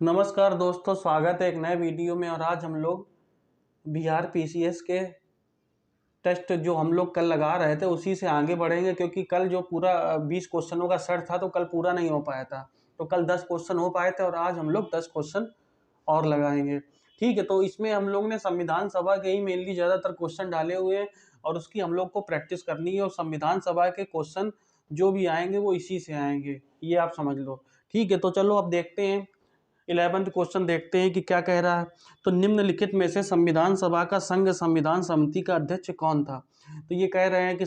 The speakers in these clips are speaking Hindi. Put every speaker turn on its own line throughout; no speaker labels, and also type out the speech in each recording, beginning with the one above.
नमस्कार दोस्तों, स्वागत है एक नए वीडियो में। और आज हम लोग बिहार पीसीएस के टेस्ट जो हम लोग कल लगा रहे थे उसी से आगे बढ़ेंगे, क्योंकि कल जो पूरा 20 क्वेश्चनों का सेट था तो कल पूरा नहीं हो पाया था। तो कल 10 क्वेश्चन हो पाए थे और आज हम लोग 10 क्वेश्चन और लगाएंगे। ठीक है, तो इसमें हम लोग ने संविधान सभा के ही मेनली ज़्यादातर क्वेश्चन डाले हुए हैं और उसकी हम लोग को प्रैक्टिस करनी है। और संविधान सभा के क्वेश्चन जो भी आएंगे वो इसी से आएंगे, ये आप समझ लो। ठीक है, तो चलो अब देखते हैं 11th क्वेश्चन, देखते हैं कि क्या कह रहा है। तो निम्नलिखित में से संविधान सभा का संघ संविधान समिति का अध्यक्ष कौन था। तो ये कह रहे हैं कि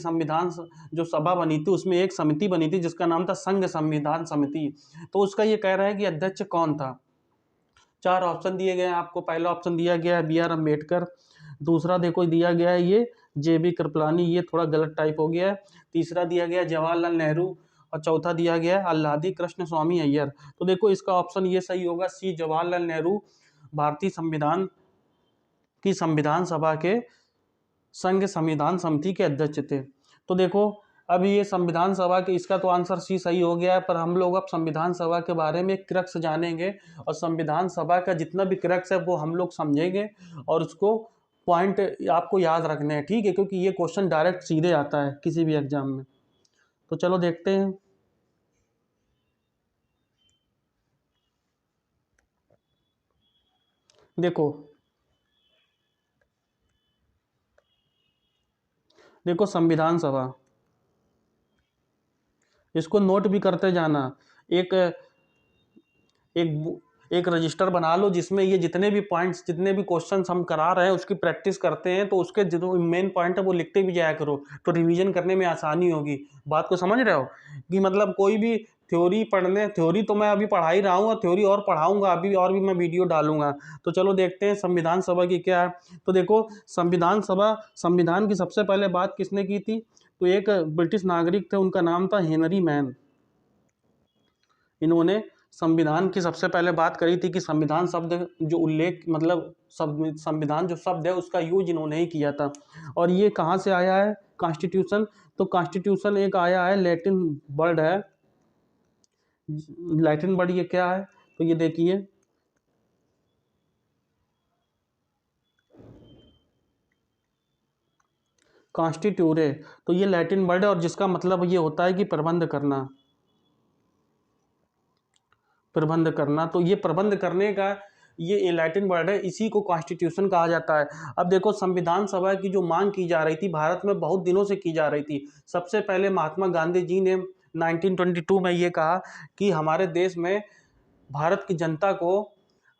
जो सभा बनी थी उसमें एक समिति बनी थी जिसका नाम था संघ संविधान समिति। तो उसका ये कह रहा है कि अध्यक्ष कौन था। 4 ऑप्शन दिए गए हैं आपको। पहला ऑप्शन दिया गया है B.R. अम्बेडकर। दूसरा देखो दिया गया है ये J.B. कृपलानी, ये थोड़ा गलत टाइप हो गया है। तीसरा दिया गया है जवाहरलाल नेहरू और चौथा दिया गया है आल्हादी कृष्ण स्वामी अय्यर। तो देखो इसका ऑप्शन ये सही होगा, सी जवाहरलाल नेहरू भारतीय संविधान की संविधान सभा के संघ संविधान समिति के अध्यक्ष थे। तो देखो अब ये संविधान सभा के, इसका तो आंसर सी सही हो गया है। पर हम लोग अब संविधान सभा के बारे में क्रक्स जानेंगे और संविधान सभा का जितना भी क्रक्स है वो हम लोग समझेंगे और उसको पॉइंट आपको याद रखने हैं। ठीक है, क्योंकि ये क्वेश्चन डायरेक्ट सीधे आता है किसी भी एग्जाम में। तो चलो देखते हैं। देखो देखो संविधान सभा, इसको नोट भी करते जाना। एक एक एक रजिस्टर बना लो जिसमें ये जितने भी पॉइंट्स, जितने भी क्वेश्चंस हम करा रहे हैं उसकी प्रैक्टिस करते हैं, तो उसके जो मेन पॉइंट है वो लिखते भी जाया करो, तो रिवीजन करने में आसानी होगी। बात को समझ रहे हो कि मतलब कोई भी थ्योरी तो मैं अभी पढ़ा ही रहा हूँ और थ्योरी और पढ़ाऊंगा अभी, और भी मैं वीडियो डालूंगा। तो चलो देखते हैं संविधान सभा की क्या है। तो देखो संविधान सभा, संविधान की सबसे पहले बात किसने की थी। तो एक ब्रिटिश नागरिक थे, उनका नाम था हेनरी मैन। इन्होंने संविधान की सबसे पहले बात करी थी कि संविधान शब्द जो उल्लेख, मतलब संविधान जो शब्द है उसका यूज इन्होंने ही किया था। और ये कहाँ से आया है कॉन्स्टिट्यूशन। तो कॉन्स्टिट्यूशन एक आया है, लैटिन वर्ड है। लैटिन वर्ड ये क्या है, तो ये देखिए कॉन्स्टिट्यूरे। तो ये लैटिन वर्ड है और जिसका मतलब ये होता है कि प्रबंध करना, प्रबंध करना। तो ये प्रबंध करने का ये लैटिन वर्ड है, इसी को कॉन्स्टिट्यूशन कहा जाता है। अब देखो संविधान सभा की जो मांग की जा रही थी भारत में बहुत दिनों से की जा रही थी। सबसे पहले महात्मा गांधी जी ने 1922 में ये कहा कि हमारे देश में भारत की जनता को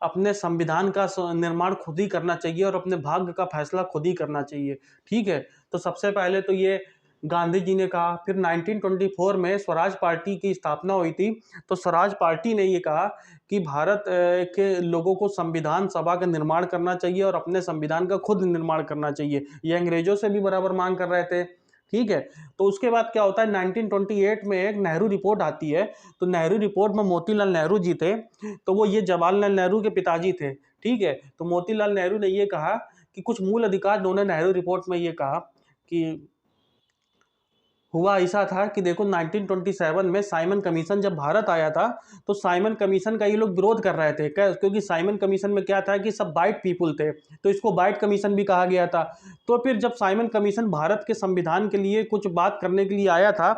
अपने संविधान का निर्माण खुद ही करना चाहिए और अपने भाग्य का फैसला खुद ही करना चाहिए। ठीक है, तो सबसे पहले तो ये गांधी जी ने कहा। फिर 1924 में स्वराज पार्टी की स्थापना हुई थी। तो स्वराज पार्टी ने ये कहा कि भारत के लोगों को संविधान सभा का निर्माण करना चाहिए और अपने संविधान का खुद निर्माण करना चाहिए। ये अंग्रेजों से भी बराबर मांग कर रहे थे। ठीक है, तो उसके बाद क्या होता है 1928 में एक नेहरू रिपोर्ट आती है। तो नेहरू रिपोर्ट में मोतीलाल नेहरू जी थे, तो वो ये जवाहरलाल नेहरू के पिताजी थे। ठीक है, तो मोतीलाल नेहरू ने ये कहा कि कुछ मूल अधिकार, उन्होंने नेहरू रिपोर्ट में ये कहा कि हुआ ऐसा था कि देखो 1927 में साइमन कमीशन जब भारत आया था, तो साइमन कमीशन का ये लोग विरोध कर रहे थे, क्योंकि साइमन कमीशन में क्या था कि सब वाइट पीपुल थे, तो इसको वाइट कमीशन भी कहा गया था। तो फिर जब साइमन कमीशन भारत के संविधान के लिए कुछ बात करने के लिए आया था,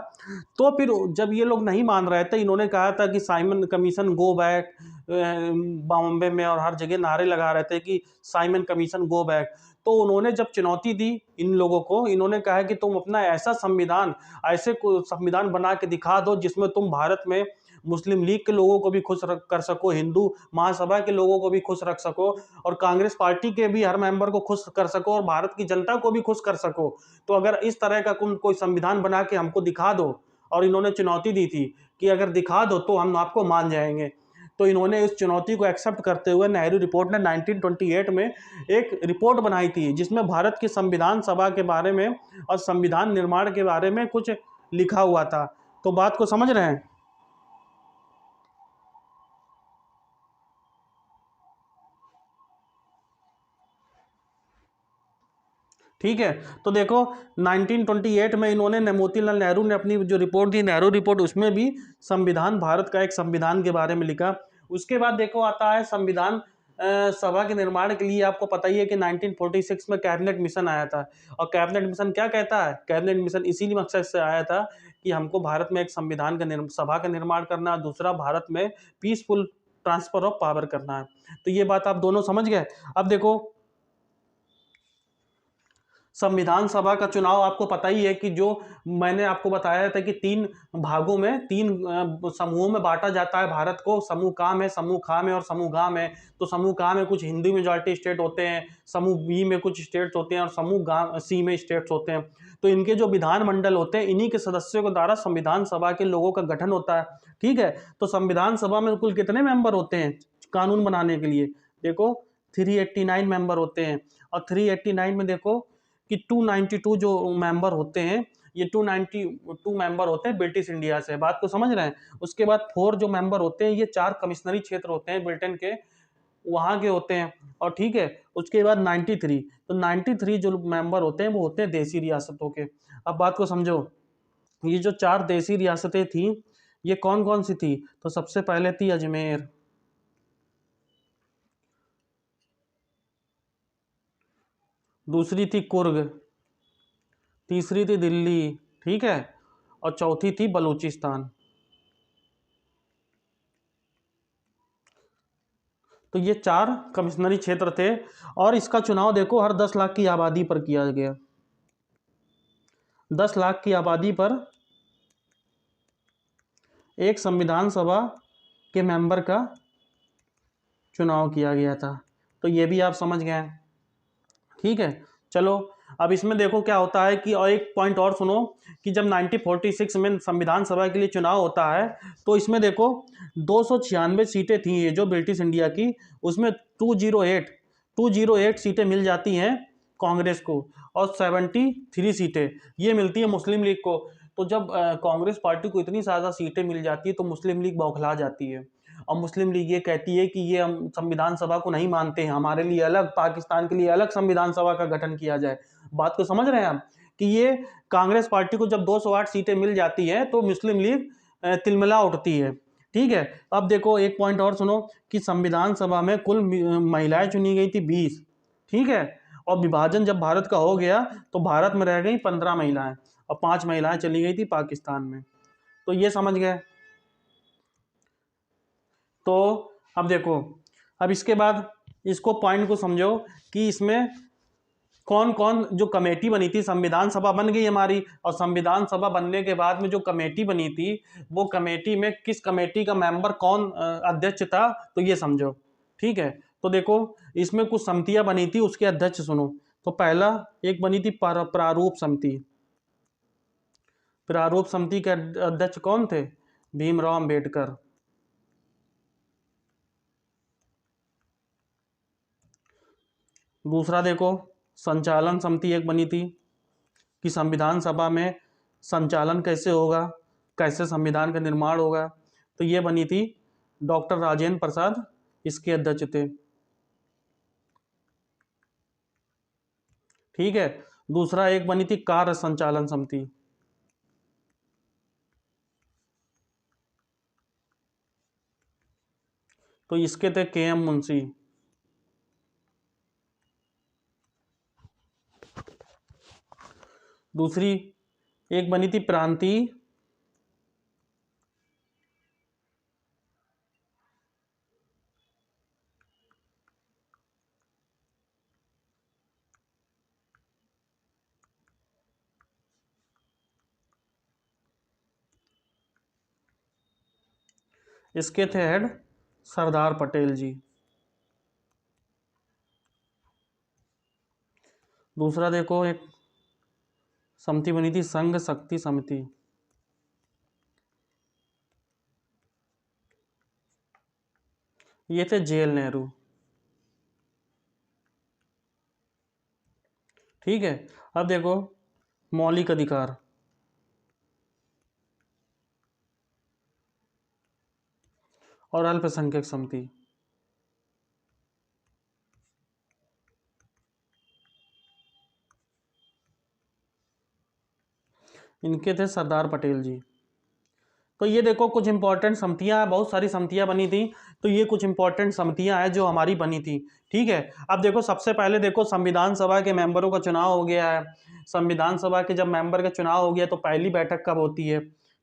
तो फिर जब ये लोग नहीं मान रहे थे, इन्होंने कहा था कि Simon commission go back. Bombay में और हर जगह नारे लगा रहे थे कि साइमन कमीशन गो बैक। तो उन्होंने जब चुनौती दी इन लोगों को, इन्होंने कहा कि तुम अपना ऐसा संविधान, ऐसे संविधान बना के दिखा दो जिसमें तुम भारत में मुस्लिम लीग के लोगों को भी खुश कर सको, हिंदू महासभा के लोगों को भी खुश रख सको और कांग्रेस पार्टी के भी हर मेंबर को खुश कर सको और भारत की जनता को भी खुश कर सको। तो अगर इस तरह का तुम कोई संविधान बना के हमको दिखा दो, और इन्होंने चुनौती दी थी कि अगर दिखा दो तो हम आपको मान जाएंगे। तो इन्होंने इस चुनौती को एक्सेप्ट करते हुए नेहरू रिपोर्ट ने 1928 में एक रिपोर्ट बनाई थी जिसमें भारत की संविधान सभा के बारे में और संविधान निर्माण के बारे में कुछ लिखा हुआ था। तो बात को समझ रहे हैं। ठीक है, तो देखो 1928 में इन्होंने, मोतीलाल नेहरू ने अपनी जो रिपोर्ट दी नेहरू रिपोर्ट, उसमें भी संविधान, भारत का एक संविधान के बारे में लिखा। उसके बाद देखो आता है संविधान सभा के निर्माण के लिए। आपको पता ही है कि 1946 में कैबिनेट मिशन आया था। और कैबिनेट मिशन क्या कहता है? कैबिनेट मिशन इसीलिए मकसद से आया था कि हमको भारत में एक संविधान का सभा का निर्माण करना है, दूसरा भारत में पीसफुल ट्रांसफर ऑफ पावर करना है। तो ये बात आप दोनों समझ गए। अब देखो संविधान सभा का चुनाव आपको पता ही है कि जो मैंने आपको बताया था कि 3 भागों में, 3 समूहों में बांटा जाता है भारत को। समूह का में, समूह खा में और समूह गा में। तो समूह का में कुछ हिंदू मेजॉरिटी स्टेट होते हैं, समूह बी में कुछ स्टेट्स होते हैं और समूह गा सी में स्टेट्स होते हैं। तो इनके जो विधानमंडल होते हैं, इन्हीं के सदस्यों के द्वारा संविधान सभा के लोगों का गठन होता है। ठीक है, तो संविधान सभा में कुल कितने मेंबर होते हैं कानून बनाने के लिए? देखो 389 मेंबर होते हैं। और 389 में देखो कि 292 जो मेंबर होते हैं, ये 292 मेंबर होते हैं ब्रिटिश इंडिया से। बात को समझ रहे हैं? उसके बाद 4 जो मेंबर होते हैं, ये 4 कमिश्नरी क्षेत्र होते हैं ब्रिटेन के, वहां के होते हैं। और ठीक है, उसके बाद 93, तो 93 जो मेंबर होते हैं वो होते हैं देसी रियासतों के। अब बात को समझो, ये जो 4 देसी रियासतें थी, ये कौन कौन सी थी? तो सबसे पहले थी अजमेर, दूसरी थी कुर्ग, तीसरी थी दिल्ली, ठीक है, और चौथी थी बलूचिस्तान। तो ये 4 कमिश्नरी क्षेत्र थे। और इसका चुनाव देखो हर 10 लाख की आबादी पर किया गया। 10 लाख की आबादी पर एक संविधान सभा के मेंबर का चुनाव किया गया था। तो ये भी आप समझ गए। ठीक है, चलो अब इसमें देखो क्या होता है कि, और एक पॉइंट और सुनो, कि जब 1946 में संविधान सभा के लिए चुनाव होता है, तो इसमें देखो 296 सीटें थी ये जो ब्रिटिश इंडिया की, उसमें 208 सीटें मिल जाती हैं कांग्रेस को, और 73 सीटें ये मिलती है मुस्लिम लीग को। तो जब कांग्रेस पार्टी को इतनी ज़्यादा सीटें मिल जाती है तो मुस्लिम लीग बौखला जाती है। और मुस्लिम लीग ये कहती है कि ये हम संविधान सभा को नहीं मानते हैं, हमारे लिए अलग, पाकिस्तान के लिए अलग संविधान सभा का गठन किया जाए। बात को समझ रहे हैं आप कि ये कांग्रेस पार्टी को जब 208 सीटें मिल जाती हैं तो मुस्लिम लीग तिलमिला उठती है। ठीक है, अब देखो एक पॉइंट और सुनो कि संविधान सभा में कुल महिलाएं चुनी गई थी 20। ठीक है, और विभाजन जब भारत का हो गया तो भारत में रह गई 15 महिलाएं, और 5 महिलाएं चली गई थी पाकिस्तान में। तो ये समझ गए। तो अब देखो, अब इसके बाद इसको पॉइंट को समझो कि इसमें कौन कौन जो कमेटी बनी थी। संविधान सभा बन गई हमारी, और संविधान सभा बनने के बाद में जो कमेटी बनी थी, वो कमेटी में किस कमेटी का मेंबर कौन अध्यक्ष था, तो ये समझो। ठीक है, तो देखो इसमें कुछ समितियां बनी थी, उसके अध्यक्ष सुनो। तो पहला एक बनी थी प्रारूप समिति। प्रारूप समिति के अध्यक्ष कौन थे? भीमराव अंबेडकर। दूसरा देखो संचालन समिति एक बनी थी कि संविधान सभा में संचालन कैसे होगा, कैसे संविधान का निर्माण होगा। तो ये बनी थी, डॉक्टर राजेंद्र प्रसाद इसके अध्यक्ष थे। ठीक है, दूसरा एक बनी थी कार्य संचालन समिति। तो इसके थे के एम मुंशी। दूसरी एक बनी थी प्रांतीय, इसके थे हेड सरदार पटेल जी। दूसरा देखो एक समिति बनी थी संघ शक्ति समिति। ये थे जेल नेहरू। ठीक है, अब देखो मौलिक अधिकार, और अल्पसंख्यक समिति। इनके थे सरदार पटेल जी। तो ये देखो कुछ इंपॉर्टेंट समितियां, बहुत सारी समितियां बनी थी, तो ये कुछ इंपॉर्टेंट समितियां हैं जो हमारी बनी थी। ठीक है, अब देखो सबसे पहले देखो संविधान सभा के मेंबरों का चुनाव हो गया है। संविधान सभा के जब मेंबर का चुनाव हो गया तो पहली बैठक कब होती है?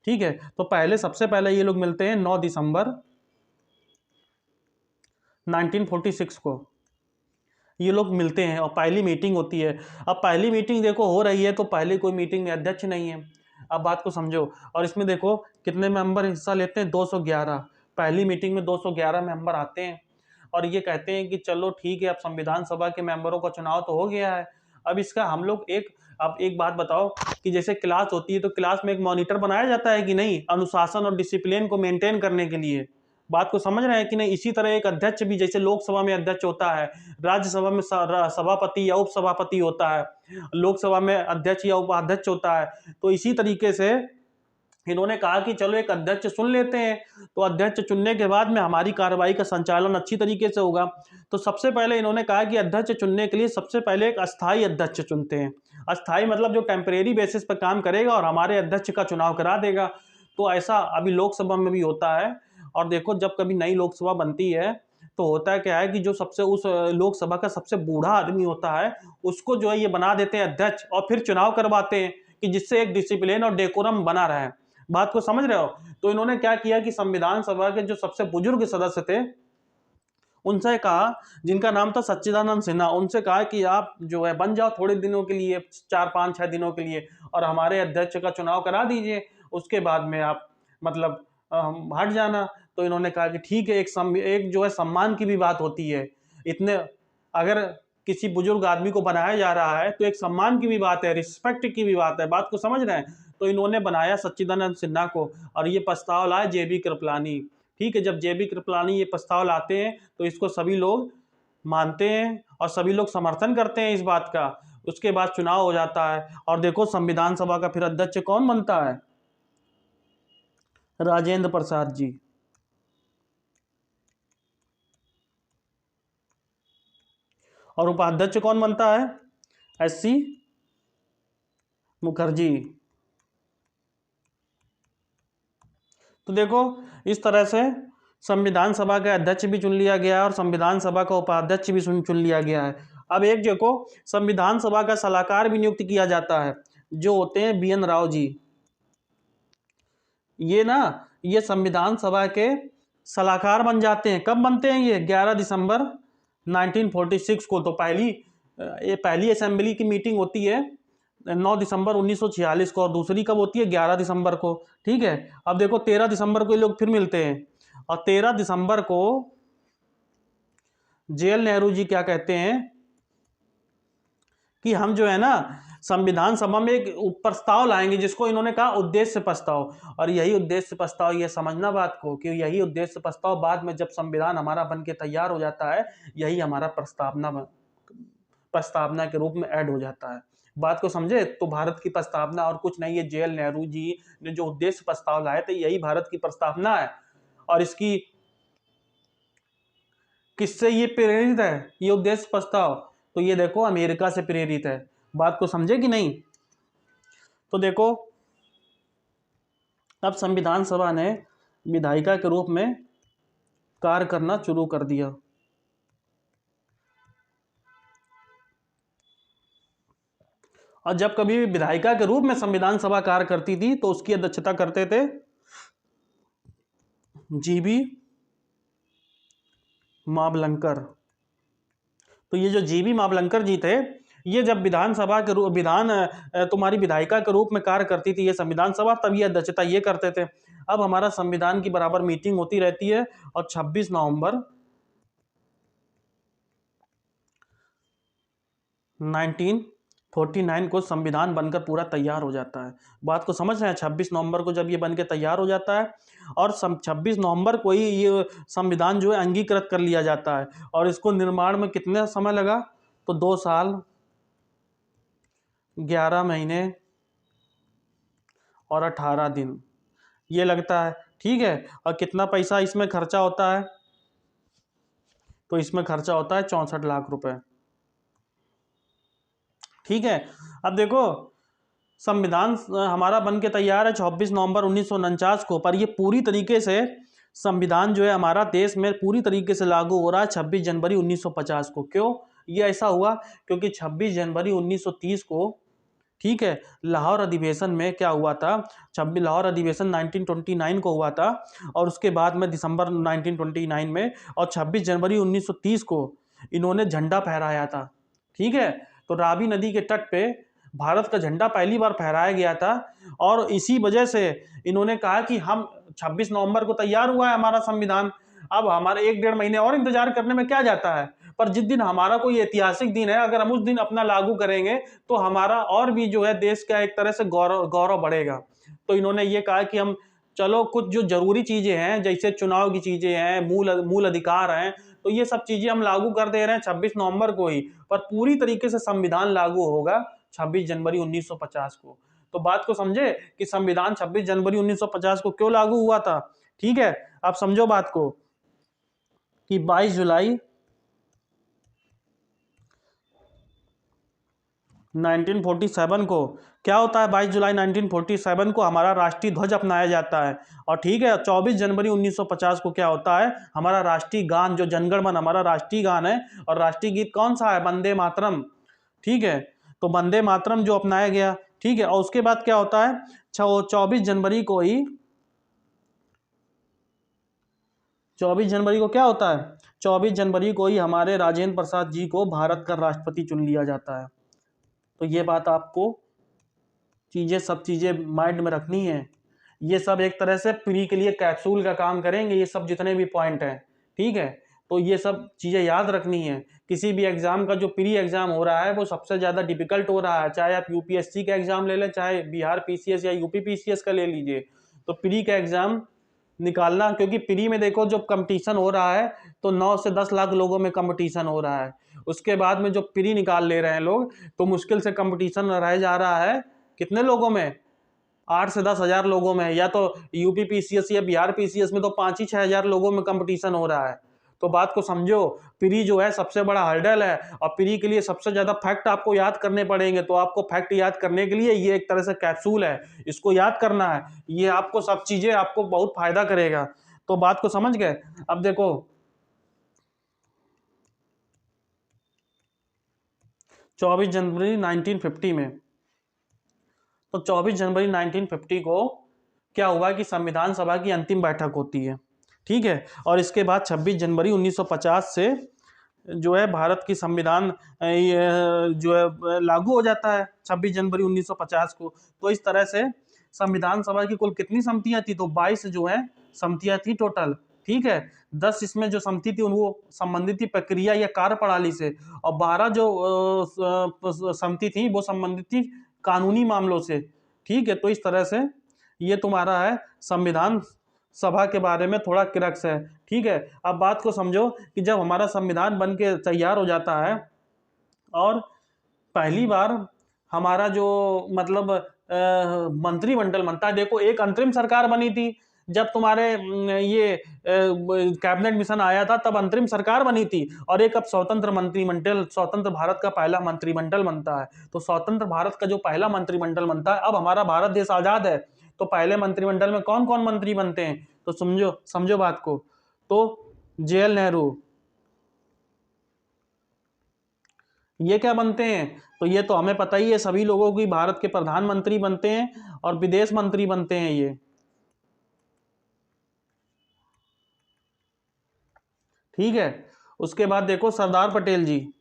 ठीक है, तो पहले सबसे पहले ये लोग मिलते हैं 9 दिसंबर 1946 को ये लोग मिलते हैं और पहली मीटिंग होती है। अब पहली मीटिंग देखो हो रही है तो पहले कोई मीटिंग में अध्यक्ष नहीं है। अब बात को समझो, और इसमें देखो कितने मेंबर हिस्सा लेते हैं, 211। पहली मीटिंग में 211 मेंबर आते हैं और ये कहते हैं कि चलो ठीक है, अब संविधान सभा के मेंबरों का चुनाव तो हो गया है। अब इसका हम लोग अब एक बात बताओ कि जैसे क्लास होती है तो क्लास में एक मॉनिटर बनाया जाता है कि नहीं, अनुशासन और डिसिप्लिन को मेंटेन करने के लिए। बात को समझ रहे हैं कि नहीं? इसी तरह एक अध्यक्ष भी, जैसे लोकसभा में अध्यक्ष होता है, राज्यसभा में सभापति या उपसभापति होता है, लोकसभा में अध्यक्ष या उपाध्यक्ष होता है, तो इसी तरीके से इन्होंने कहा कि चलो एक अध्यक्ष चुन लेते हैं, तो अध्यक्ष चुनने के बाद में हमारी कार्रवाई का संचालन अच्छी तरीके से होगा। तो सबसे पहले इन्होंने कहा कि अध्यक्ष चुनने के लिए सबसे पहले एक अस्थायी अध्यक्ष चुनते हैं। अस्थायी मतलब जो टेम्परेरी बेसिस पर काम करेगा और हमारे अध्यक्ष का चुनाव करा देगा। तो ऐसा अभी लोकसभा में भी होता है। और देखो जब कभी नई लोकसभा बनती है तो होता है क्या है कि जो सबसे उस लोकसभा का सबसे बूढ़ा आदमी होता है उसको जो है ये बना देते हैं अध्यक्ष और फिर चुनाव करवाते हैं कि जिससे एक डिसिप्लिन और डेकोरम बना रहे। बात को समझ रहे हो? तो इन्होंने क्या किया कि संविधान सभा के जो सबसे बुजुर्ग सदस्य थे उनसे कहा, जिनका नाम था सच्चिदानंद सिन्हा, उनसे कहा कि आप जो है बन जाओ थोड़े दिनों के लिए, 4-5-6 दिनों के लिए, और हमारे अध्यक्ष का चुनाव करा दीजिए, उसके बाद में आप मतलब हट जाना। तो इन्होंने कहा कि ठीक है, एक जो है सम्मान की भी बात होती है। इतने अगर किसी बुजुर्ग आदमी को बनाया जा रहा है तो एक सम्मान की भी बात है, रिस्पेक्ट की भी बात है। बात को समझ रहे हैं? तो इन्होंने बनाया सच्चिदानंद सिन्हा को और ये प्रस्ताव लाए जेबी कृपलानी। ठीक है, जब जेबी कृपलानी ये प्रस्ताव लाते हैं तो इसको सभी लोग मानते हैं और सभी लोग समर्थन करते हैं इस बात का। उसके बाद चुनाव हो जाता है और देखो संविधान सभा का फिर अध्यक्ष कौन बनता है? राजेंद्र प्रसाद जी। और उपाध्यक्ष कौन बनता है? एससी मुखर्जी। तो देखो इस तरह से संविधान सभा का अध्यक्ष भी चुन लिया गया है और संविधान सभा का उपाध्यक्ष भी चुन लिया गया है। अब एक देखो संविधान सभा का सलाहकार भी नियुक्त किया जाता है, जो होते हैं बीएन राव जी। ये संविधान सभा के सलाहकार बन जाते हैं। कब बनते हैं ये? 11 दिसंबर 1946 को। तो पहली असेंबली की मीटिंग होती है 9 दिसंबर 1946 को और दूसरी कब होती है? 11 दिसंबर को। ठीक है, अब देखो 13 दिसंबर को ये लोग फिर मिलते हैं और 13 दिसंबर को जेएल नेहरू जी क्या कहते हैं कि हम जो है ना संविधान सभा में एक प्रस्ताव लाएंगे, जिसको इन्होंने कहा उद्देश्य प्रस्ताव। और यही उद्देश्य प्रस्ताव, ये समझना बात को, कि यही उद्देश्य प्रस्ताव बाद में जब संविधान हमारा बन के तैयार हो जाता है, यही हमारा प्रस्तावना के रूप में ऐड हो जाता है। बात को समझे? तो भारत की प्रस्तावना और कुछ नहीं है। जेएल नेहरू जी ने जो उद्देश्य प्रस्ताव लाए थे यही भारत की प्रस्तावना है। और इसकी किससे ये प्रेरित है ये उद्देश्य प्रस्ताव? तो ये देखो अमेरिका से प्रेरित है। बात को समझे कि नहीं? तो देखो अब संविधान सभा ने विधायिका के रूप में कार्य करना शुरू कर दिया। और जब कभी विधायिका के रूप में संविधान सभा कार्य करती थी तो उसकी अध्यक्षता करते थे जीबी मावलंकर। तो ये जो जीबी मावलंकर जी थे, ये जब तुम्हारी विधायिका के रूप में कार्य करती थी ये संविधान सभा, तब ये अध्यक्षता ये करते थे। अब हमारा संविधान की बराबर मीटिंग होती रहती है और 26 नवंबर 1949 को संविधान बनकर पूरा तैयार हो जाता है। बात को समझ रहे हैं? 26 नवंबर को जब ये बनकर तैयार हो जाता है और 26 नवंबर को ही ये संविधान जो है अंगीकृत कर लिया जाता है। और इसको निर्माण में कितना समय लगा? तो 2 साल 11 महीने और 18 दिन ये लगता है। ठीक है, और कितना पैसा इसमें खर्चा होता है? तो इसमें खर्चा होता है 64 लाख रुपए। ठीक है, अब देखो संविधान हमारा बन के तैयार है 24 नवंबर 1949 को, पर ये पूरी तरीके से संविधान जो है हमारा देश में पूरी तरीके से लागू हो रहा है 26 जनवरी 1950 को। क्यों ये ऐसा हुआ? क्योंकि 26 जनवरी 1930 को, ठीक है, लाहौर अधिवेशन में क्या हुआ था, 26 लाहौर अधिवेशन 1929 को हुआ था, और उसके बाद में दिसंबर 1929 में, और 26 जनवरी 1930 को इन्होंने झंडा फहराया था। ठीक है, तो रावी नदी के तट पे भारत का झंडा पहली बार फहराया गया था, और इसी वजह से इन्होंने कहा कि हम 26 नवंबर को तैयार हुआ है हमारा संविधान, अब हमारे 1-1.5 महीने और इंतजार करने में क्या जाता है। पर जिस दिन हमारा कोई ऐतिहासिक दिन है, अगर हम उस दिन अपना लागू करेंगे तो हमारा और भी जो है देश का एक तरह से गौरव बढ़ेगा। तो इन्होंने ये कहा कि हम चलो कुछ जो जरूरी चीजें हैं, जैसे चुनाव की चीजें हैं, मूल अधिकार हैं, तो ये सब चीजें हम लागू कर दे रहे हैं 26 नवंबर को ही, पर पूरी तरीके से संविधान लागू होगा 26 जनवरी 1950 को। तो बात को समझे कि संविधान 26 जनवरी 1950 को क्यों लागू हुआ था। ठीक है, आप समझो बात को कि 22 जुलाई 1947 को क्या होता है, 22 जुलाई 1947 को हमारा राष्ट्रीय ध्वज अपनाया जाता है। और ठीक है, 24 जनवरी 1950 को क्या होता है, हमारा राष्ट्रीय गान जो जनगण मन हमारा राष्ट्रीय गान है, और राष्ट्रीय गीत कौन सा है, वंदे मातरम। ठीक है, तो वंदे मातरम जो अपनाया गया। ठीक है, और उसके बाद क्या होता है, 24 जनवरी को ही 24 जनवरी को क्या होता है, 24 जनवरी को ही हमारे राजेंद्र प्रसाद जी को भारत का राष्ट्रपति चुन लिया जाता है। तो ये बात आपको सब चीज़ें माइंड में रखनी है। ये सब एक तरह से प्री के लिए कैप्सूल का काम करेंगे, ये सब जितने भी पॉइंट हैं। ठीक है, तो ये सब चीज़ें याद रखनी है। किसी भी एग्जाम का जो प्री एग्जाम हो रहा है वो सबसे ज़्यादा डिफिकल्ट हो रहा है, चाहे आप यूपीएससी का एग्जाम ले लें, चाहे बिहार पीसीएस या यूपी पीसीएस का ले लीजिए। तो प्री का एग्जाम निकालना, क्योंकि प्री में देखो जो कंपटीशन हो रहा है तो 9 से 10 लाख लोगों में कंपटीशन हो रहा है। उसके बाद में जो प्री निकाल ले रहे हैं लोग, तो मुश्किल से कंपटीशन रह जा रहा है कितने लोगों में, 8 से 10 हजार लोगों में, या तो यूपी पीसीएस या बिहार पीसीएस में तो 5 ही 6 हजार लोगों में कंपटीशन हो रहा है। तो बात को समझो, प्री जो है सबसे बड़ा हर्डल है, और प्री के लिए सबसे ज्यादा फैक्ट आपको याद करने पड़ेंगे। तो आपको फैक्ट याद करने के लिए ये एक तरह से कैप्सूल है, इसको याद करना है। ये आपको सब चीजें आपको बहुत फायदा करेगा। तो बात को समझ गए। अब देखो 24 जनवरी 1950 में, तो 24 जनवरी 1950 को क्या हुआ कि संविधान सभा की अंतिम बैठक होती है। ठीक है, और इसके बाद 26 जनवरी 1950 से जो है भारत की संविधान जो है लागू हो जाता है 26 जनवरी 1950 को। तो इस तरह से संविधान सभा की कुल कितनी समितियां थी, तो 22 जो है समितियां थी टोटल। ठीक है, 10 इसमें जो समिति थी वो संबंधित थी प्रक्रिया या कार्य प्रणाली से, और 12 जो समिति थी वो संबंधित थी कानूनी मामलों से। ठीक है, तो इस तरह से ये तुम्हारा है संविधान सभा के बारे में थोड़ा क्रक्स है। ठीक है, अब बात को समझो कि जब हमारा संविधान बन के तैयार हो जाता है, और पहली बार हमारा जो मतलब मंत्रिमंडल बनता है, देखो एक अंतरिम सरकार बनी थी जब तुम्हारे ये कैबिनेट मिशन आया था, तब अंतरिम सरकार बनी थी, और एक अब स्वतंत्र मंत्रिमंडल, स्वतंत्र भारत का पहला मंत्रिमंडल बनता है। तो स्वतंत्र भारत का जो पहला मंत्रिमंडल बनता है, अब हमारा भारत देश आजाद है, तो पहले मंत्रिमंडल में कौन कौन मंत्री बनते हैं, तो समझो बात को। तो जेएल नेहरू, ये क्या बनते हैं, तो ये तो हमें पता ही है सभी लोगों की, भारत के प्रधानमंत्री बनते हैं और विदेश मंत्री बनते हैं ये। ठीक है, उसके बाद देखो सरदार पटेल जी,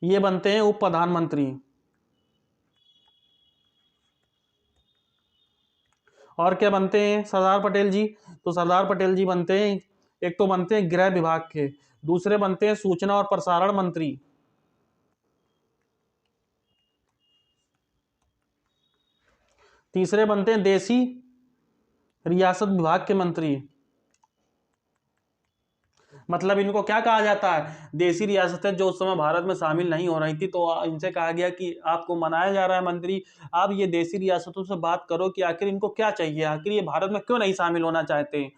ये बनते हैं उप प्रधानमंत्री। और क्या बनते हैं सरदार पटेल जी, तो सरदार पटेल जी बनते हैं, एक तो बनते हैं गृह विभाग के, दूसरे बनते हैं सूचना और प्रसारण मंत्री, तीसरे बनते हैं देसी रियासत विभाग के मंत्री। मतलब इनको क्या कहा जाता है, देसी रियासतें जो उस समय भारत में शामिल नहीं हो रही थी, तो इनसे कहा गया कि आपको मनाया जा रहा है मंत्री, आप ये देसी रियासतों से बात करो कि आखिर इनको क्या चाहिए, आखिर ये भारत में क्यों नहीं शामिल होना चाहते।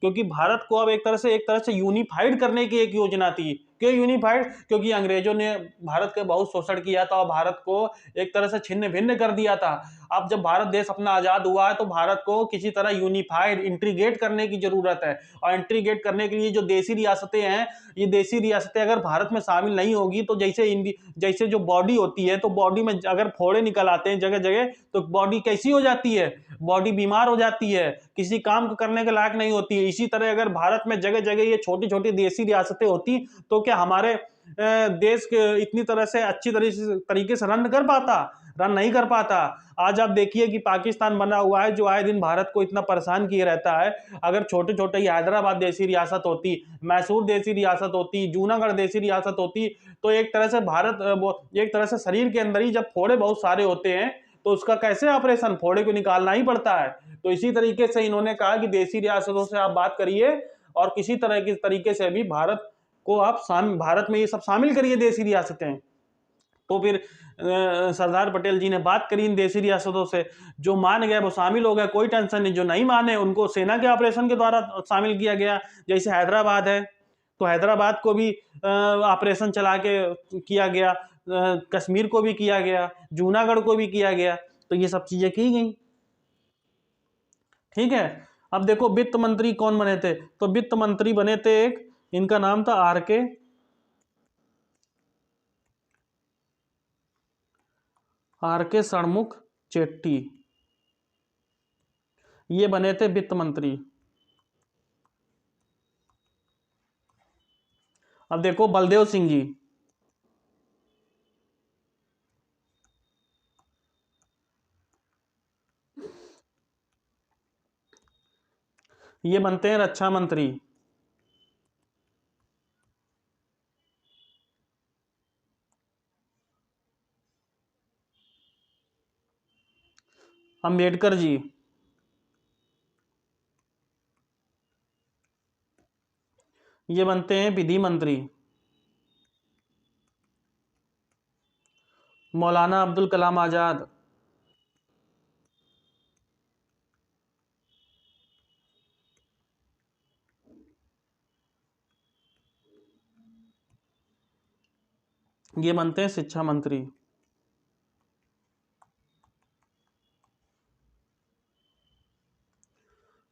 क्योंकि भारत को अब एक तरह से यूनिफाइड करने की एक योजना थी। क्यों यूनिफाइड? क्योंकि अंग्रेजों ने भारत का बहुत शोषण किया था और भारत को एक तरह से छिन्न भिन्न कर दिया था। अब जब भारत देश अपना आजाद हुआ है तो भारत को किसी तरह यूनिफाइड इंटीग्रेट करने की जरूरत है, और इंटीग्रेट करने के लिए जो देसी रियासतें हैं, ये देसी रियासतें अगर भारत में शामिल नहीं होगी तो जैसे जो बॉडी होती है, तो बॉडी में अगर फोड़े निकल आते हैं जगह जगह, तो बॉडी कैसी हो जाती है? बॉडी बीमार हो जाती है, किसी काम को करने के लायक नहीं होती है। इसी तरह अगर भारत में जगह जगह ये छोटी छोटी देसी रियासतें होती तो क्या हमारे देश के इतनी तरह से अच्छी तरीके से रन नहीं कर पाता। आज आप देखिए कि पाकिस्तान बना हुआ है जो आए दिन भारत को इतना परेशान किए रहता है। अगर छोटे छोटे ही हैदराबाद देसी रियासत होती, मैसूर देसी रियासत होती, जूनागढ़ देसी रियासत होती, तो एक तरह से शरीर के अंदर ही जब फोड़े बहुत सारे होते हैं तो उसका कैसे ऑपरेशन, फोड़े को निकालना ही पड़ता है। तो इसी तरीके से इन्होंने कहा कि देसी रियासतों से आप बात करिए और किसी तरह की तरीके से भी भारत को आप भारत में ये सब शामिल करिए देसी रियासतें। तो फिर सरदार पटेल जी ने बात करी इन देसी रियासतों से, जो मान गए वो शामिल हो गए, कोई टेंशन नहीं। जो नहीं माने उनको सेना के ऑपरेशन के द्वारा शामिल किया गया। जैसे हैदराबाद है तो हैदराबाद को भी ऑपरेशन चला के किया गया, कश्मीर को भी किया गया, जूनागढ़ को भी किया गया, तो ये सब चीजें की गई। ठीक है। अब देखो वित्त मंत्री कौन बने थे, तो वित्त मंत्री बने थे एक, इनका नाम था आर के षणमुख चेट्टी, ये बने थे वित्त मंत्री। अब देखो बलदेव सिंह जी, ये बनते हैं रक्षा मंत्री। अंबेडकर जी, ये बनते हैं विधि मंत्री। मौलाना अब्दुल कलाम आजाद, ये बनते हैं शिक्षा मंत्री।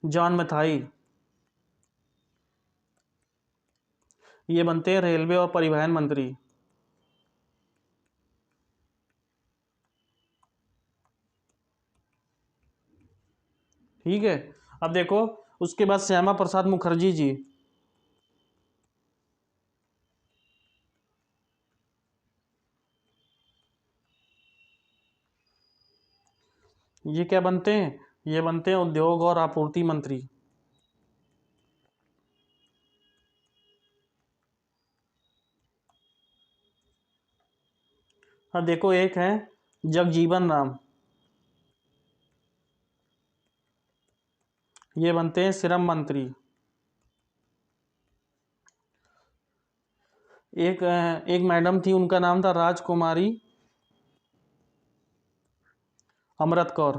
जॉन मथाई, ये बनते हैं रेलवे और परिवहन मंत्री। ठीक है। अब देखो उसके बाद श्यामा प्रसाद मुखर्जी जी, ये क्या बनते हैं? ये बनते हैं उद्योग और आपूर्ति मंत्री। अब देखो एक है जगजीवन राम, ये बनते हैं श्रम मंत्री। एक मैडम थी, उनका नाम था राजकुमारी अमृत कौर,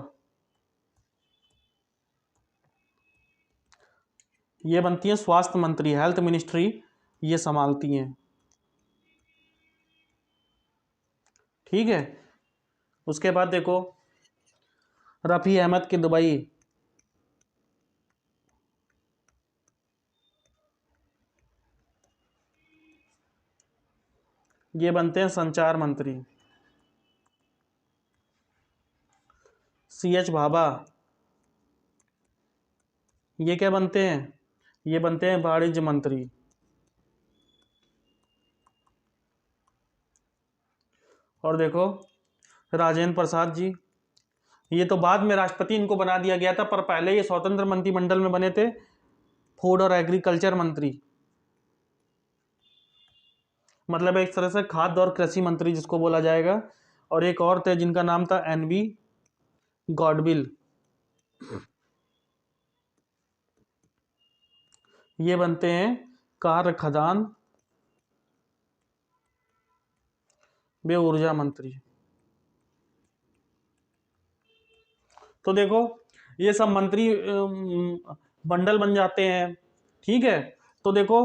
ये बनती है स्वास्थ्य मंत्री, हेल्थ मिनिस्ट्री ये संभालती हैं। ठीक है। उसके बाद देखो रफ़ी अहमद की दुबई, ये बनते हैं संचार मंत्री। CH भाभा, ये क्या बनते हैं? ये बनते हैं वाणिज्य मंत्री। और देखो राजेंद्र प्रसाद जी, ये तो बाद में राष्ट्रपति इनको बना दिया गया था, पर पहले ये स्वतंत्र मंत्रिमंडल में बने थे, फूड और एग्रीकल्चर मंत्री, मतलब एक तरह से खाद्य और कृषि मंत्री जिसको बोला जाएगा। और एक और थे जिनका नाम था NV गॉडविल, ये बनते हैं कार्य खदान वे ऊर्जा मंत्री। तो देखो ये सब मंत्री बंडल बन जाते हैं। ठीक है, तो देखो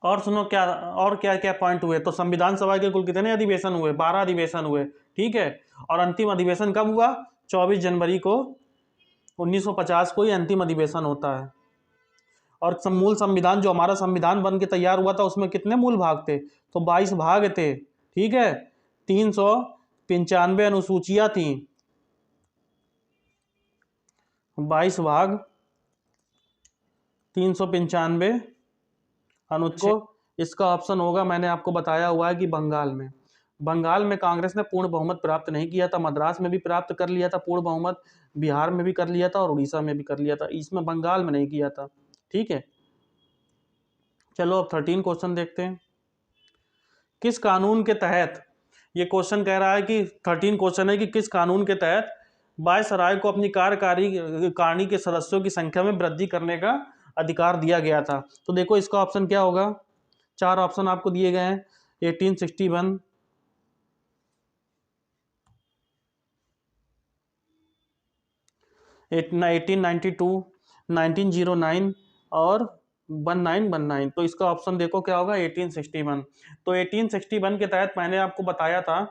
और सुनो क्या और क्या क्या पॉइंट हुए। तो संविधान सभा के कुल कितने अधिवेशन हुए? 12 अधिवेशन हुए। ठीक है, और अंतिम अधिवेशन कब हुआ? 24 जनवरी को 1950 को ही अंतिम अधिवेशन होता है। और मूल संविधान जो हमारा संविधान बन के तैयार हुआ था उसमें कितने मूल भाग थे? तो 22 भाग थे। ठीक है, 395 अनुसूचियां थी, 22 भाग, 395 अनुच्छेद। इसका ऑप्शन होगा, मैंने आपको बताया हुआ है कि बंगाल में। बंगाल में कांग्रेस ने पूर्ण बहुमत प्राप्त नहीं किया था, मद्रास में भी प्राप्त कर लिया था पूर्ण बहुमत, बिहार में भी कर लिया था और उड़ीसा में भी कर लिया था, इसमें बंगाल में नहीं किया था। ठीक है, चलो अब 13 क्वेश्चन देखते हैं। किस कानून के तहत, ये क्वेश्चन कह रहा है कि 13 क्वेश्चन है कि किस कानून के तहत वायसराय को अपनी कार्यकारिणी के सदस्यों की संख्या में वृद्धि करने का अधिकार दिया गया था? तो देखो इसका ऑप्शन क्या होगा, 4 ऑप्शन आपको दिए गए हैं। 1861, 1892, 1909 और 1919। तो इसका ऑप्शन देखो क्या होगा, 1861। तो 1861 के तहत मैंने आपको बताया था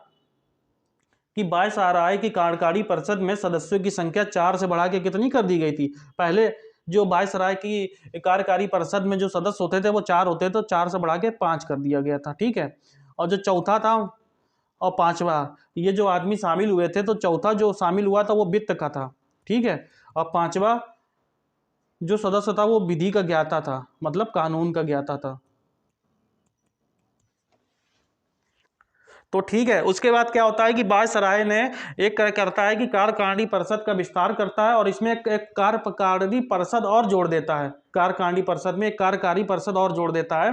कि वायसराय की कार्यकारी परिषद में सदस्यों की संख्या 4 से बढ़ा के कितनी कर दी गई थी? पहले जो वायसराय की कार्यकारी परिषद में जो सदस्य होते थे वो 4 होते थे, तो 4 से बढ़ा के 5 कर दिया गया था। ठीक है, और जो चौथा था और पांचवा, ये जो आदमी शामिल हुए थे, तो चौथा जो शामिल हुआ था वो वित्त का था। ठीक है, और पांचवा जो सदस्य था वो विधि का ज्ञाता था, मतलब कानून का ज्ञाता था। तो ठीक है, उसके बाद क्या होता है कि वायसराय ने एक करता है कि कार्यकारिणी परिषद का विस्तार करता है और इसमें एक कार्यकारिणी परिषद और जोड़ देता है। कार्यकारिणी परिषद में एक कार्यकारी परिषद और जोड़ देता है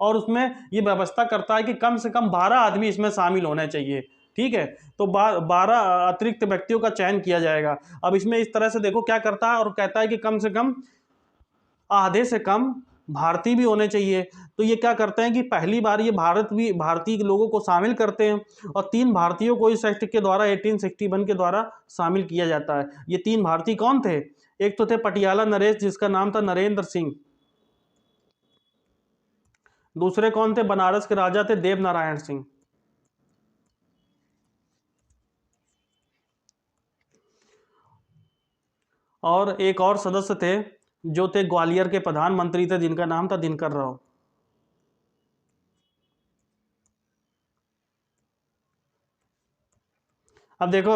और उसमें ये व्यवस्था करता है कि कम से कम 12 आदमी इसमें शामिल होने चाहिए। ठीक है, तो 12 अतिरिक्त व्यक्तियों का चयन किया जाएगा। अब इसमें इस तरह से देखो क्या करता है, और कहता है कि कम से कम आधे से कम भारतीय भी होने चाहिए। तो ये क्या करते हैं कि पहली बार ये भारतीय लोगों को शामिल करते हैं और 3 भारतीयों को इस एक्ट के द्वारा 1861 के द्वारा शामिल किया जाता है। ये 3 भारतीय कौन थे? एक तो थे पटियाला नरेश, जिसका नाम था नरेंद्र सिंह। दूसरे कौन थे? बनारस के राजा थे देव नारायण सिंह। और एक और सदस्य थे जो थे ग्वालियर के प्रधानमंत्री थे, जिनका नाम था दिनकर राव। अब देखो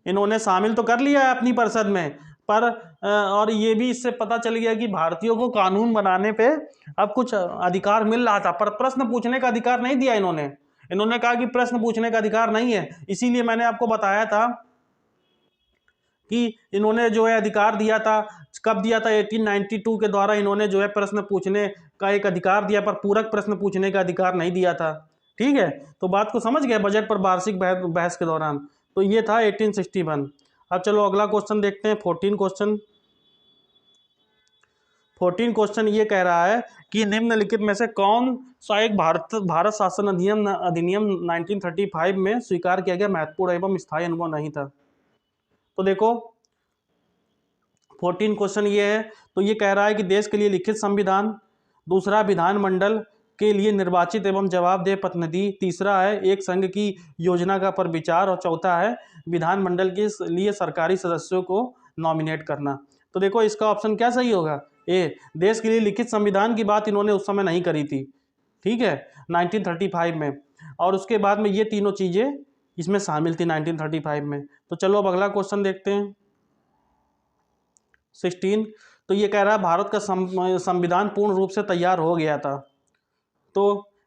इन्होंने शामिल तो कर लिया है अपनी परिषद में, पर और ये भी इससे पता चल गया कि भारतीयों को कानून बनाने पे अब कुछ अधिकार मिल रहा था, पर प्रश्न पूछने का अधिकार नहीं दिया इन्होंने। इन्होंने कहा कि प्रश्न पूछने का अधिकार नहीं है। इसीलिए मैंने आपको बताया था कि इन्होंने जो है अधिकार दिया था, कब दिया था? 1892 के द्वारा इन्होंने जो है प्रश्न पूछने का एक अधिकार दिया, पर पूरक प्रश्न पूछने का अधिकार नहीं दिया था। ठीक है, तो बात को समझ गए बजट पर वार्षिक बहस के दौरान। तो ये था 1861। अब चलो अगला क्वेश्चन देखते हैं, 14 क्वेश्चन। 14 क्वेश्चन ये कह रहा है कि निम्नलिखित में से कौन सा एक भारत शासन अधिनियम 1935 में स्वीकार किया गया महत्वपूर्ण एवं स्थायी अनुभव नहीं था? तो देखो 14 क्वेश्चन ये है, तो ये कह रहा है कि देश के लिए लिखित संविधान, दूसरा विधानमंडल के लिए निर्वाचित एवं जवाबदेह प्रतिनिधि, तीसरा है एक संघ की योजना का पर विचार, और चौथा है विधानमंडल के लिए सरकारी सदस्यों को नॉमिनेट करना। तो देखो इसका ऑप्शन क्या सही होगा? ए, देश के लिए लिखित संविधान की बात इन्होंने उस समय नहीं करी थी। ठीक है, 1935 में, और उसके बाद में ये तीनों चीज़ें इसमें शामिल थी 1935 में। तो चलो अब अगला क्वेश्चन देखते हैं, 16। तो ये कह रहा है भारत का संविधान पूर्ण रूप से तैयार हो गया था। तो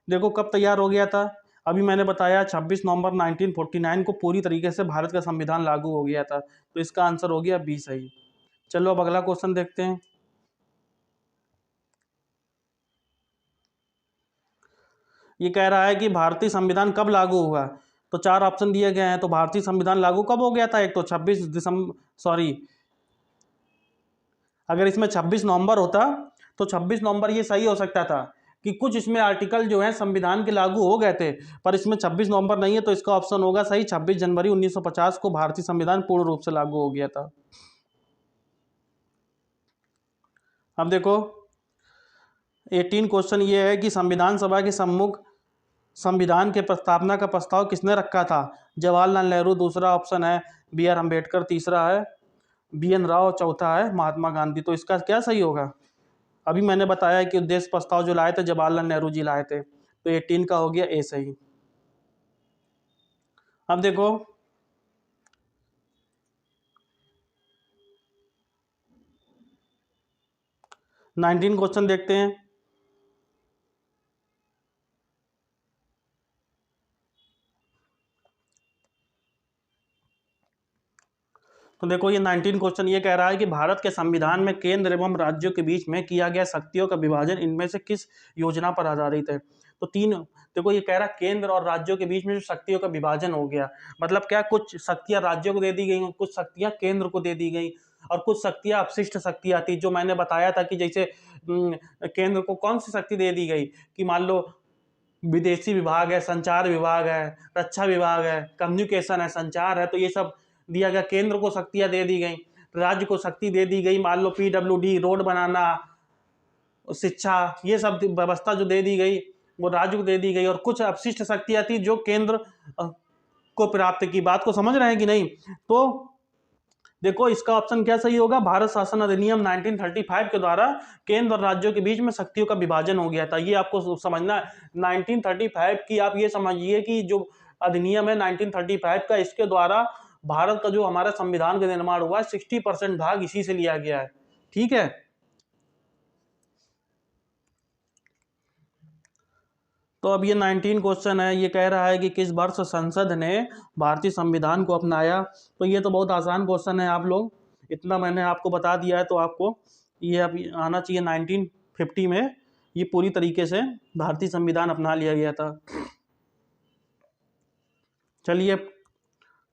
देखो कब तैयार हो गया था? अभी मैंने बताया 26 नवंबर 1949 को पूरी तरीके से भारत का संविधान लागू हो गया था। तो इसका आंसर हो गया बी सही। चलो अब अगला क्वेश्चन देखते हैं। ये कह रहा है कि भारतीय संविधान कब लागू हुआ? तो 4 ऑप्शन दिए गए हैं। तो भारतीय संविधान लागू कब हो गया था? एक तो 26 दिसंबर, सॉरी, अगर इसमें 26 नवंबर होता तो 26 नवंबर ये सही हो सकता था, कि कुछ इसमें आर्टिकल जो है संविधान के लागू हो गए थे, पर इसमें 26 नवंबर नहीं है, तो इसका ऑप्शन होगा सही 26 जनवरी 1950 को भारतीय संविधान पूर्ण रूप से लागू हो गया था। अब देखो 18 क्वेश्चन ये है कि संविधान सभा के सम्मुख संविधान के प्रस्तावना का प्रस्ताव किसने रखा था? जवाहरलाल नेहरू दूसरा ऑप्शन है, बी आर अम्बेडकर तीसरा है, बी एन राव चौथा है, महात्मा गांधी। तो इसका क्या सही होगा? अभी मैंने बताया कि उद्देश्य प्रस्ताव जो लाए थे जवाहरलाल नेहरू जी लाए थे, तो 18 का हो गया ए सही। अब देखो 19 क्वेश्चन देखते हैं। तो देखो ये 19 क्वेश्चन ये कह रहा है कि भारत के संविधान में केंद्र एवं राज्यों के बीच में किया गया शक्तियों का विभाजन इनमें से किस योजना पर आधारित है? तो तीन, देखो ये कह रहा है केंद्र और राज्यों के बीच में जो शक्तियों का विभाजन हो गया, मतलब क्या कुछ शक्तियां राज्यों को दे दी गई, कुछ शक्तियां केंद्र को दे दी गई, और कुछ शक्तियां अपशिष्ट शक्तियां थी, जो मैंने बताया था कि जैसे केंद्र को कौन सी शक्ति दे दी गई कि मान लो विदेशी विभाग है, संचार विभाग है, रक्षा विभाग है, कम्युनिकेशन है, संचार है, तो ये सब दिया गया। केंद्र को शक्तियां दे दी गई, राज्य को शक्ति दे दी गई, मान लो PWD रोड बनाना, शिक्षा, ये सब व्यवस्था जो दे दी गई वो राज्य को दे दी गई, और कुछ अपशिष्ट शक्तियां थी जो केंद्र को प्राप्त की। बात को समझ रहे हैं कि नहीं? तो देखो इसका ऑप्शन क्या सही होगा? भारत शासन अधिनियम 1935 के द्वारा केंद्र और राज्यों के बीच में शक्तियों का विभाजन हो गया था। ये आपको समझना है। 1935 की आप ये समझिए कि जो अधिनियम है 1935 का, इसके द्वारा भारत का जो हमारा संविधान का निर्माण हुआ है 60% भाग इसी से लिया गया है। ठीक है, तो अब ये 19 क्वेश्चन है, ये कह रहा है कि किस वर्ष संसद ने भारतीय संविधान को अपनाया? तो ये तो बहुत आसान क्वेश्चन है, आप लोग इतना मैंने आपको बता दिया है, तो आपको ये अब आना चाहिए 1950 में ये पूरी तरीके से भारतीय संविधान अपना लिया गया था। चलिए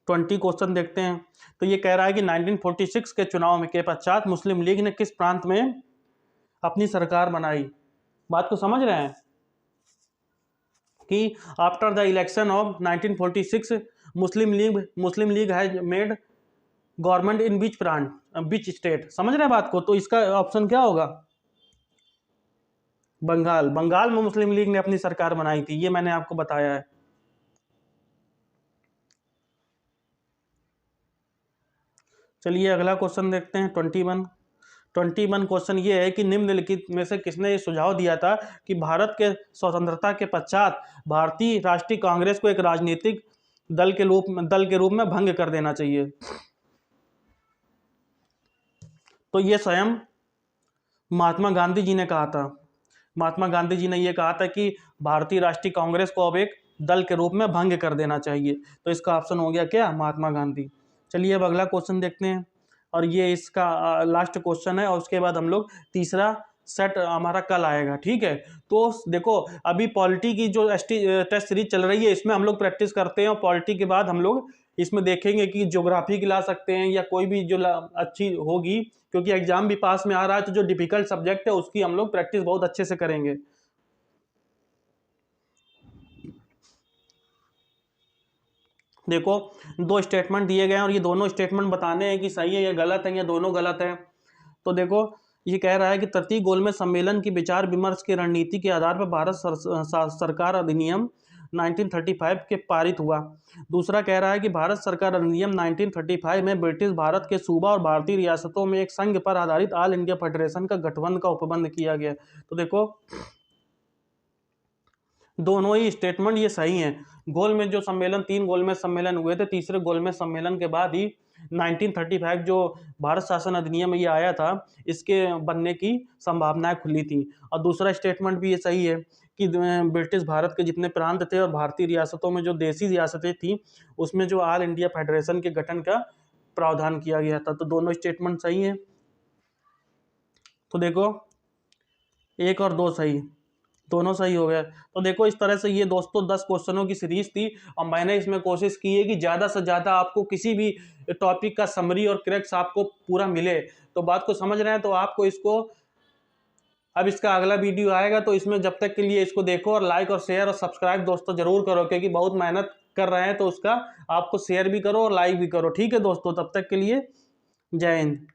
20 क्वेश्चन देखते हैं। तो ये कह रहा है कि 1946 के चुनाव के पश्चात मुस्लिम लीग ने किस प्रांत में अपनी सरकार बनाई? बात को समझ रहे हैं कि after the election of 1946 Muslim League has made government in which प्रांत, विच स्टेट? समझ रहे हैं बात को? तो इसका ऑप्शन क्या होगा? बंगाल। बंगाल में मुस्लिम लीग ने अपनी सरकार बनाई थी, ये मैंने आपको बताया है। चलिए अगला क्वेश्चन देखते हैं 21 क्वेश्चन ये है कि निम्नलिखित में से किसने ये सुझाव दिया था कि भारत के स्वतंत्रता के पश्चात भारतीय राष्ट्रीय कांग्रेस को एक राजनीतिक दल के रूप में भंग कर देना चाहिए? तो ये स्वयं महात्मा गांधी जी ने कहा था। महात्मा गांधी जी ने ये कहा था कि भारतीय राष्ट्रीय कांग्रेस को अब एक दल के रूप में भंग कर देना चाहिए। तो इसका ऑप्शन हो गया क्या? महात्मा गांधी। चलिए अब अगला क्वेश्चन देखते हैं, और ये इसका लास्ट क्वेश्चन है, और उसके बाद हम लोग तीसरा सेट हमारा कल आएगा। ठीक है, तो देखो अभी पॉलिटी की जो टेस्ट सीरीज चल रही है इसमें हम लोग प्रैक्टिस करते हैं, और पॉलिटी के बाद हम लोग इसमें देखेंगे कि ज्योग्राफी की ला सकते हैं या कोई भी जो अच्छी होगी, क्योंकि एग्जाम भी पास में आ रहा है, तो जो डिफिकल्ट सब्जेक्ट है उसकी हम लोग प्रैक्टिस बहुत अच्छे से करेंगे। देखो दो स्टेटमेंट दिए गए हैं, और ये दोनों स्टेटमेंट बताने हैं कि सही है या गलत है, या दोनों गलत है। तो देखो ये कह रहा है कि तृतीय गोलमेज सम्मेलन की विचार विमर्श की रणनीति के आधार पर भारत सरकार अधिनियम 1935 के पारित हुआ। दूसरा कह रहा है कि भारत सरकार अधिनियम 1935 में ब्रिटिश भारत के सूबा और भारतीय रियासतों में एक संघ पर आधारित ऑल इंडिया फेडरेशन का गठबंधन का उपबंध किया गया। तो देखो दोनों ही स्टेटमेंट ये सही हैं। गोलमेज जो सम्मेलन, 3 गोलमेज सम्मेलन हुए थे, तीसरे गोलमेज सम्मेलन के बाद ही 1935 जो भारत शासन अधिनियम ये आया था, इसके बनने की संभावनाएं खुली थी। और दूसरा स्टेटमेंट भी ये सही है कि ब्रिटिश भारत के जितने प्रांत थे और भारतीय रियासतों में जो देसी रियासतें थी उसमें जो ऑल इंडिया फेडरेशन के गठन का प्रावधान किया गया था। तो दोनों स्टेटमेंट सही है। तो देखो 1 और 2 सही, दोनों सही हो गए। तो देखो इस तरह से ये दोस्तों 10 क्वेश्चनों की सीरीज थी, और मैंने इसमें कोशिश की है कि ज़्यादा से ज़्यादा आपको किसी भी टॉपिक का समरी और क्रैक्स आपको पूरा मिले। तो बात को समझ रहे हैं, तो आपको इसको अब इसका अगला वीडियो आएगा, तो इसमें जब तक के लिए इसको देखो और लाइक और शेयर और सब्सक्राइब दोस्तों जरूर करो, क्योंकि बहुत मेहनत कर रहे हैं तो उसका आपको शेयर भी करो और लाइक भी करो। ठीक है दोस्तों, तब तक के लिए जय हिंद।